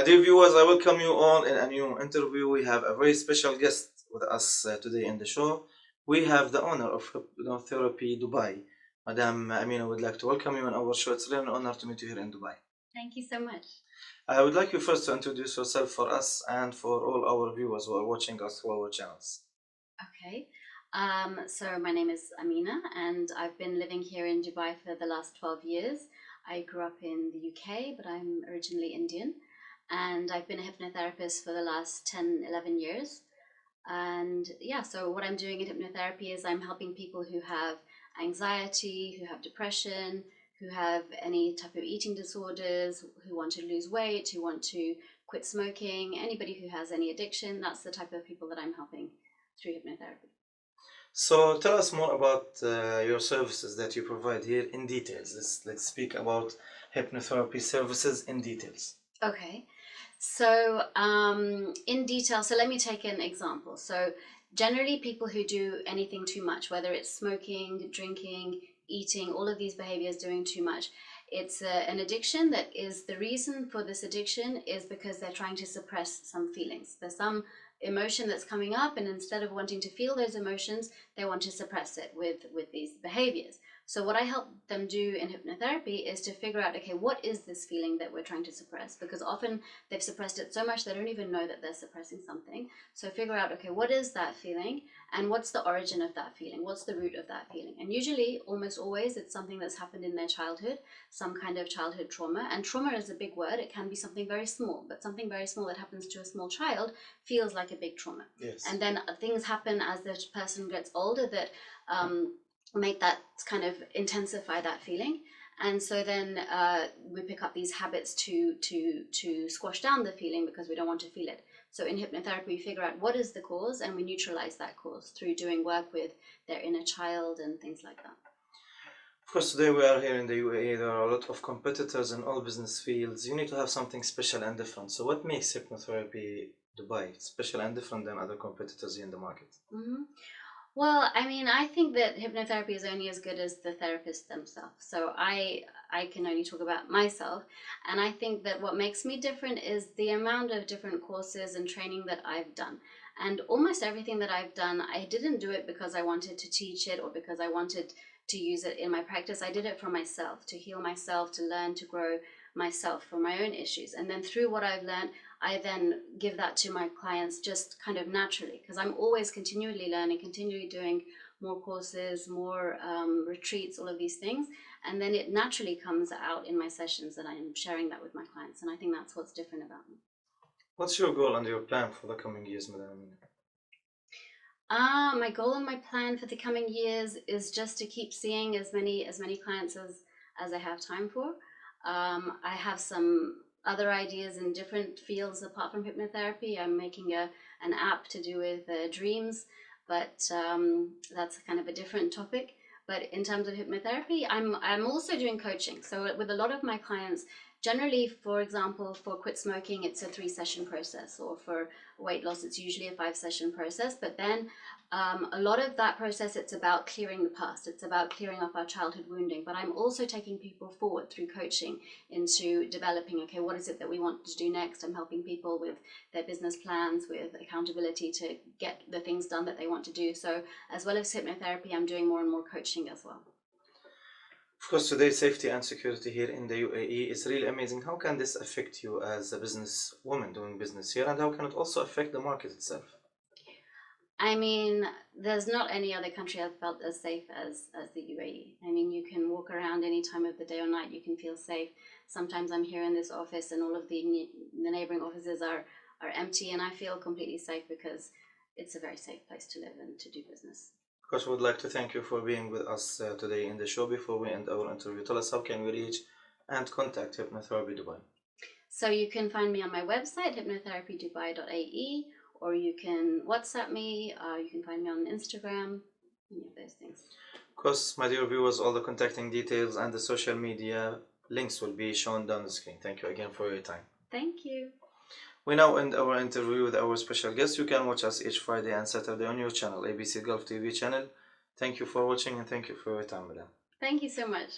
Dear viewers, I welcome you all in a new interview. We have a very special guest with us today in the show. We have the owner of Hypnotherapy Dubai. Madam Amina would like to welcome you on our show. It's really an honor to meet you here in Dubai. Thank you so much. I would like you first to introduce yourself for us and for all our viewers who are watching us through our channels. Okay. So my name is Amina and I've been living here in Dubai for the last 12 years. I grew up in the UK, but I'm originally Indian. And I've been a hypnotherapist for the last 10, 11 years. And yeah, so what I'm doing in hypnotherapy is I'm helping people who have anxiety, who have depression, who have any type of eating disorders, who want to lose weight, who want to quit smoking, anybody who has any addiction. That's the type of people that I'm helping through hypnotherapy. So tell us more about your services that you provide here in details. Let's speak about hypnotherapy services in details. Okay. So in detail, so let me take an example. So generally people who do anything too much, whether it's smoking, drinking, eating, all of these behaviors doing too much, it's an addiction that is the reason for this addiction is because they're trying to suppress some feelings. There's some emotion that's coming up, and instead of wanting to feel those emotions, they want to suppress it with these behaviors. So what I help them do in hypnotherapy is to figure out, okay, what is this feeling that we're trying to suppress? Because often they've suppressed it so much they don't even know that they're suppressing something. So figure out, okay, what is that feeling and what's the origin of that feeling? What's the root of that feeling? And usually, almost always, it's something that's happened in their childhood, some kind of childhood trauma. And trauma is a big word. It can be something very small, but something very small that happens to a small child feels like a big trauma. Yes. And then things happen as the person gets older that make that kind of intensify that feeling, and so then we pick up these habits to squash down the feeling because we don't want to feel it. So in hypnotherapy we figure out what is the cause and we neutralize that cause through doing work with their inner child and things like that. Of course, today we are here in the UAE. There are a lot of competitors in all business fields. You need to have something special and different. So what makes Hypnotherapy Dubai special and different than other competitors in the market? Mm-hmm. Well, I mean, I think that hypnotherapy is only as good as the therapists themselves. So I can only talk about myself. And I think that what makes me different is the amount of different courses and training that I've done. And almost everything that I've done, I didn't do it because I wanted to teach it or because I wanted to use it in my practice. I did it for myself, to heal myself, to learn, to grow myself for my own issues. And then through what I've learned, I then give that to my clients just kind of naturally, because I'm always continually learning, continually doing more courses, more retreats, all of these things. And then it naturally comes out in my sessions and I'm sharing that with my clients. And I think that's what's different about me. What's your goal and your plan for the coming years, Madam Amina? My goal and my plan for the coming years is just to keep seeing as many clients as I have time for. I have some other ideas in different fields apart from hypnotherapy. I'm making an app to do with dreams, but that's kind of a different topic. But in terms of hypnotherapy, I'm also doing coaching. So with a lot of my clients, generally, for example, for quit smoking, it's a 3-session process, or for weight loss, it's usually a 5-session process. But then a lot of that process, it's about clearing the past. It's about clearing up our childhood wounding. But I'm also taking people forward through coaching into developing, okay, what is it that we want to do next? I'm helping people with their business plans, with accountability to get the things done that they want to do. So as well as hypnotherapy, I'm doing more and more coaching as well. Of course, today safety and security here in the UAE is really amazing. How can this affect you as a business woman doing business here, and how can it also affect the market itself? I mean, there's not any other country I've felt as safe as the UAE. I mean, you can walk around any time of the day or night, you can feel safe. Sometimes I'm here in this office and all of the neighboring offices are empty, and I feel completely safe because it's a very safe place to live and to do business. Of course, we would like to thank you for being with us today in the show. Before we end our interview, tell us how can we reach and contact Hypnotherapy Dubai? So you can find me on my website, hypnotherapydubai.ae, or you can WhatsApp me, you can find me on Instagram, any of those things. Of course, my dear viewers, all the contacting details and the social media links will be shown down the screen. Thank you again for your time. Thank you. We now end our interview with our special guest. You can watch us each Friday and Saturday on your channel, ABC Gulf TV channel. Thank you for watching and thank you for your time, madam. Thank you so much.